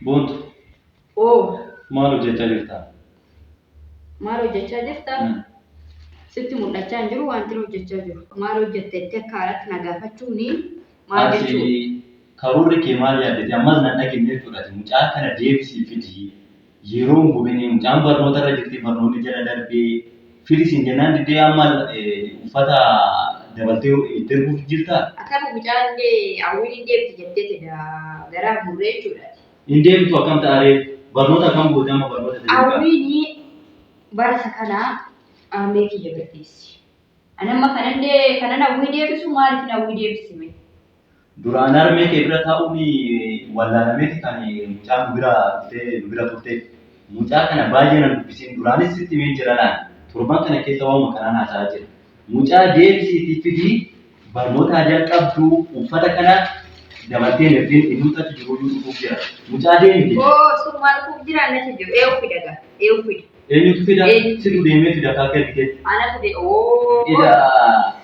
Boontu Oo, maal hojjechaa jirta? maal hojjechaa jirta? Sitti mul'achaa hin jiru wanti hojjechaa jiru. Maal hojjetteetti akka haaraatti na gaafachuuni maal jechuudha? Ati karoorri kee maal yaaddate? Ammas nan dhageenye jechuudha. Mucaa kana deebisii fidi. Yeroo hin gubine mucaan barnoota irra jirti barnoonni jala darbee fidisiin jennaan diddee amma uffata dabaltee itti erguuf jirtaa? Akkam mucaan hawwiin hin deebiti jetteeti garaa murree jechuudha. Hin deebitu akkam ta'aree barnoota akkam goote amma barnoota tajaajila? Hawwiin barasa kanaa ammee kiyya gaddeessi. Anamma kanan hawwii deebisu maaliif hawwii deebisime? Duraan harmee kee bira taa'uun wallaalameeti kan mucaan bira turte. Mucaa kana baay'ee nan dubbisiin duraanis sitti himee jira laan torban kana keessa waanuma kanaan haasa'aa jira. Mucaa deebisiitii fidii barnoota jalqabduu uffata kana dabaltee naftiin inni jiru dhufuuf jira. Mucaa deemite. Surumaan dhufuuf jira natti jiru. Eewu fida gaa. Eewu fida. Eenyutu fida? Situ deemee fida akka argite. Anatu de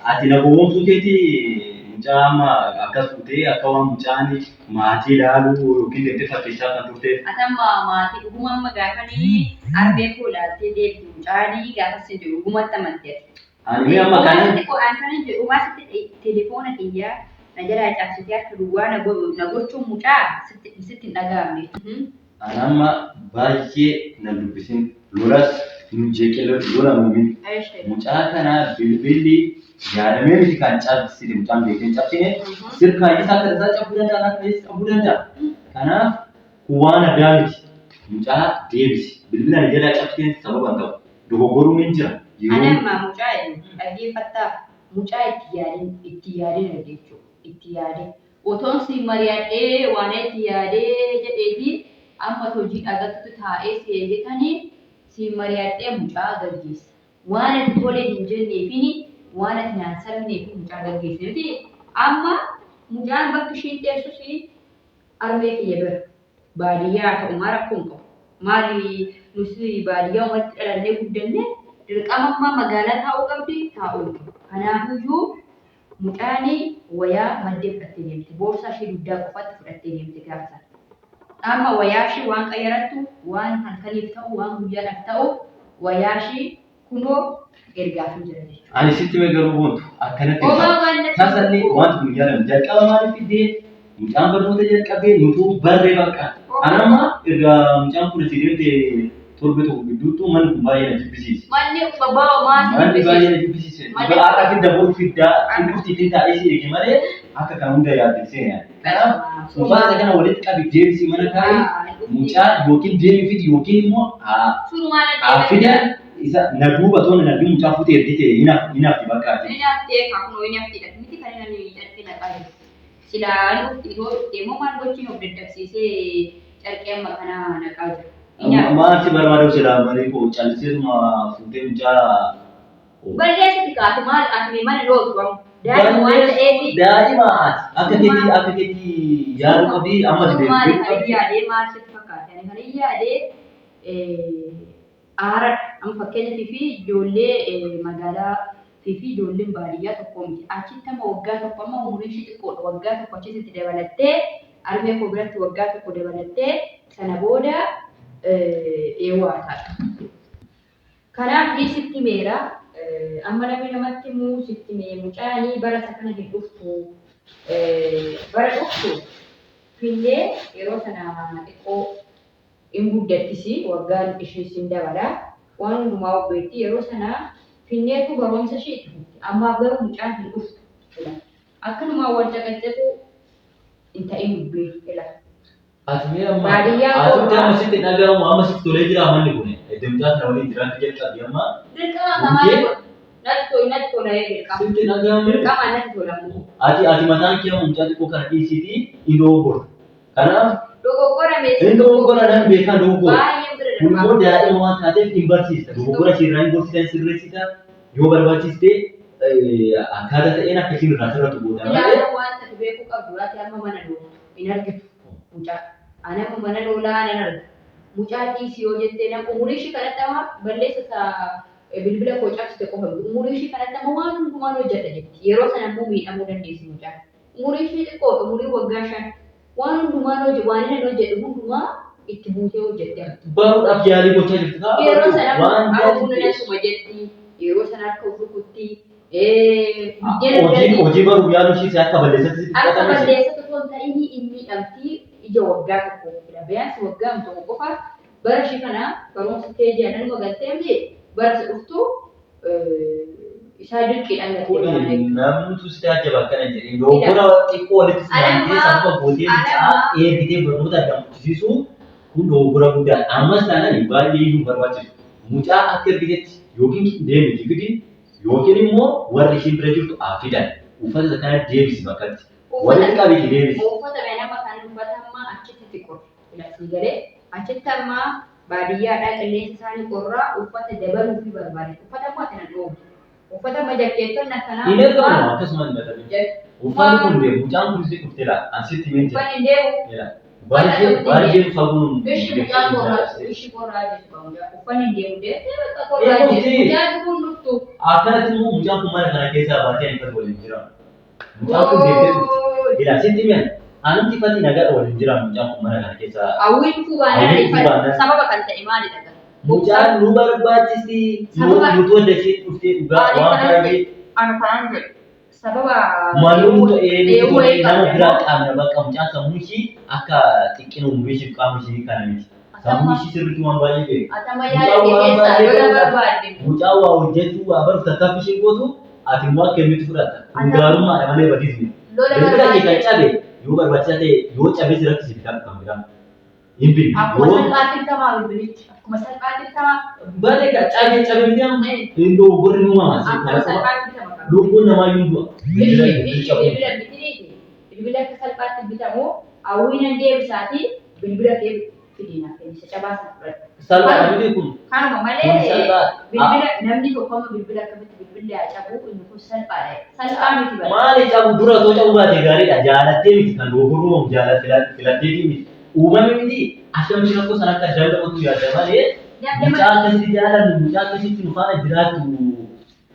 Ati na gowwoomsuu keetii mucaa amma akkas turtee akka waan mucaan maatii ilaaluu yookiin deemtee fakkeessaa kan turte. Atamma maatii dhuguma amma gaafanii arbee koo ilaaltee deemtu mucaanii gaafas hin jiru dhugumatti amantee. Ani amma kana Kan jedhu maasitti telefoona kiyyaa na jalaa cabsitee akka duwwaa na gochuun mucaa sitti hin dhaga'amne. Ani amma baay'ee na dubbisin lolas nu jeeqee lola muumin. Mucaa kana bilbilli yaadamee miti kan cabsite mucaan beekee cabsine sirkaa isaa akka tasaa cabuu danda'a akka ta'es cabuu danda'a. Kanaaf waan addaa miti mucaa deebisi bilbila ni jalaa cabsite sababa hin ta'u dogoggoruun hin jira. Anamma mucaa dhaggeeffattaa mucaa itti yaadin jechuudha. Itti yaadee otoon si mari'adhee waan itti yaadee jedheefi amma hojii dhagatti taa'ee si eegatanii si mari'adhee mucaa gaggeessa. Waan ati tolee hin jenneefini waan ati naan salphineef mucaa gaggeessiti. Amma mucaan bakki ishiin teessus armee kiyya bira baadiyyaa ta'u maa rakkoo hin qabu. Maali nuti baadiyyaa walitti dhalannee guddanne dirqama magaalaa taa'uu qabdi taa'uu qabu. Kanaafiyyuu mucaan wayaa maddee fudhattee deemti. Boorsaa ishee dugdaa qofaatti fudhattee deemti gaafa. Amma wayaa ishee waan qayyarattu waan halkaniif ta'u waan guyyaadhaaf ta'u wayaa ishee kunoo ergaaf hin jira jechuudha. Ani sitti mee garuu boontu akkanatti tasallee wanti guyyaadhaan jalqaba maaliif fiddee mucaan barnoota jalqabee nutuu barree bakka. Anamma erga mucaan kun asii deemte torbe tokko gidduutti manni kun baay'ee na jibbisiise. Manni babbaa maasii Manni baay'ee na jibbisiise. Akka fidda boru fiddaa inni dhufti taa'ee si eege malee akka kan hunda yaaddessee yaadde. Kanaaf uffata kana walitti qabi deebisii mana kaa'ee mucaa yookiin deemi fidi yookiin immoo fida isa na duuba toona na duuba mucaa futee ergite hinaafti bakkaati. Hinaafti kakunoo hinaafti miti kan inni carqee naqaa jiru. Silaa dhufti immoo maal gochiin of daddabsiisee carqee amma kana naqaa jiru. Maalti barbaadu silaa malee koo calliseetuma fuutee mucaa. Balleessiti kaatu maal ati mana lootu amma. Daa'ima waan ta'eefi. Daa'ima akka keetii yaadu qabdi amma dibee. Maal kan yaadee maal sitti fakkaata? Kan yaadee aaradha. Amma fakkeenyaaf fi ijoollee magaalaa fi ijoolleen baadiyyaa tokko miti. Achitti amma waggaa tokko amma umuriin ishee xiqqoodha. Waggaa tokko achitti dabalattee armee koo biratti waggaa tokko dabalattee sana booda eewwaataadha. Kanaaf sitti meera amma namatti immoo sitti mee mucaanii bara isa kana hin dhuftu bara dhuftu fillee yeroo sana xiqqoo hin guddattisi waggaan ishees hin dabala waan hundumaa obbeetti yeroo sana finneetu barumsa ishee itti fufti ammaaf garuu mucaan hin dhuftu akkanumaa wal caqaccaquu hin ta'in dubbee fila. Ati mee amma ati amma sitti dhagahamu amma sitti tolee jira manni kun mucaa kana waliin jiraatu jalqabi amma. Natti tola dirqama. Sitti dhagahamu. Dirqama natti tola. Ati mataan kee mucaa xiqqoo kana dhiisitii hin dogoggora. Kanaaf dogoggora meeshaa. Hin dogoggora nan beekaa dogoggora. Baay'ee bira darba. Kun daa'ima waan taateef hin barsiista. Dogoggora sirraa hin gorsitan sirreessita yoo barbaachiste akkaataa ta'een akka isin irraa sirratu godha. Ilaalu waan ta'e beekuu qabdu laati amma mana loolu hin argitu mucaa. Ana amma mana loolaa nan arga. Mucaa dhiisii yoo jettee nama umurii ishee kanatti amma balleessa bilbila koo cabsite qofa umurii ishee kanatti amma waan hundumaan hojjeta jetti. Yeroo sana immoo miidhamuu dandeessi mucaan. Umurii ishee xiqqoo umurii waggaa 5 waan hundumaan hojjetu waan inni hojjetu hundumaa itti buutee hojjettee. Baruudhaaf yaalii gochaa jirtu kaa Yeroo sana waan akkuma nasuma jetti yeroo sana akka rukutti hojii baruu yaaluu ishee akka balleessatti akka balleessatti osoo hin ta'in inni dhabtii ija waggaa tokko biyyaansi waggaa tokko qofa bara ishee kana barumsa kee jaallan magaltee bara dhuftu isaa dirqiidhaan gattee namni si tajaajila akkana jedhee doogora xiqqoo walitti simaantee sababa booddee eebbitee barnoota addamsiisu kun doogora guddaa ammas taanaan baay'ee iyyuu barbaachisu mucaa akka ergitetti yookiin deemiti gidi yookiin immoo warri isheen bira jirtu fidan uffata kana deebisi bakkatti walitti qabiti deebisi. Uffata nama kan uffatammaa achitti xiqqoo filasii galee achitti ammaa baadiyyaadhaa qilleensa isaanii qorraa uffata dabaluu fi barbaade uffatammaa kana dhoobu. Uffata majakkeettoon akkanaa. Inni ergamu akkasumas hin badamne. Uffanni kun deemu mucaan kun si dhuftee laa asitti himee jira. Uffanni deemu. Baay'ee faguun. Bishi mucaan qorraa jechuudha. Uffanni deemu deemtee bakka qorraa jechuudha. Mucaan kun dhuftu. Akkanatti immoo mucaan kun mana kana keessaa baatee ani fatu waliin jira. Mucaan kun deemtee dhufti. Ila asitti himee anumti fati nagaa waliin jira mucaan kun mana kana keessaa. Hawwiin kubaanaa sababa kan ta'e maalidha? Mucaan nu barbaachisi nuti wanda ishee dhuftee dhugaa waan baay'ee ana kanaan jedhu sababa maalummaa ta'ee nama biraa qaamna bakka mucaan sammuu ishee akka xiqqina umurii ishee qaama ishee kana miti sammuu ishee sirriitti waan baay'ee beeku mucaa waa hojjechuu waa baruuf tattaaffi ishee gootu ati immoo akka inni fudhatta gaarummaadha malee badiisni bilbila kee kan cabe yoo barbaachisaa ta'e yoo cabe sirratti si bitaa kan biraa Impi. Aku salpati sama beli. Aku salpati sama. Balik kat cabe dia Indo bernua masih. Aku salpati sama. Lugu nama Indo. Bila kesalpati bitamu, awin dia besati, bila ke kidina, bisa coba sampai. Salpat itu pun. Kan mamale. Bila namni ko kamu bila bila cabu ini ko salpat. Salpat itu. Mali cabu dura tu cabu bade gari dah jalan dia kan lugu jalan filat dia Uumame miti asam shirako sana akka daldamutu yaada malee mucaa akkasitti jaalladhu mucaa akkasitti nu faana jiraatu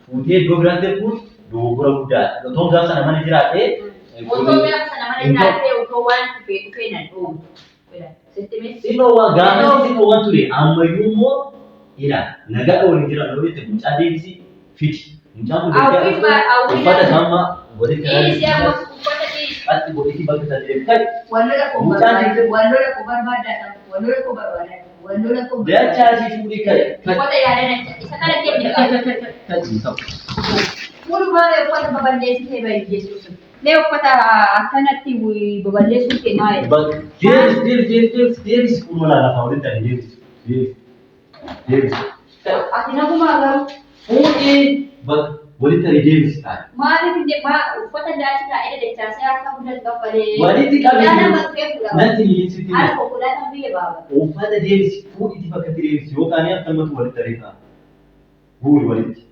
fuutee iddoo biraatti erguun doogora guddaadha. Otoo gaafa sana mana jiraatee otoo gaafa sana mana jiraatee otoo waan dhufee nan dhoomu. Xinnoo waan gaafa xinnoo waan ture ammayyuu immoo nagaa waliin jira yoo jette mucaa deebisi fiti. Mucaan kun uffata sammaa walitti karaa Ati boleh bakka sadii kai wallola ko barbaada wallola ko dia cari fuudi kai kota yaadana isa kana kenne mulu bae uffata baballeessi ta'e baay'ee jechuudha. Nee uffata akkanatti baballeessuun kennaa deebis kun wala lafa walitti ani deebis ati nagumaa garuu fuudhee bakka walitti ani deebis ta'a. Maaliif uffata daachii taa'ee dachaasee akka hundaan qaffalee walitti qabee natti niisitti haala konkolaataan biyya baaba. Uffata deebis fuudhiti bakka deebis yookaan akkamatu walitti areetaa guuri walitti.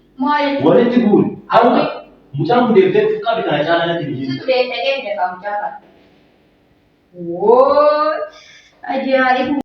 Walitti guuri. Amma mucaan kun deebitee dhufu qabi kana caalaa natti niisitti. Situ deemtee deemtee mucaa kana. Woo ajaa'ibu.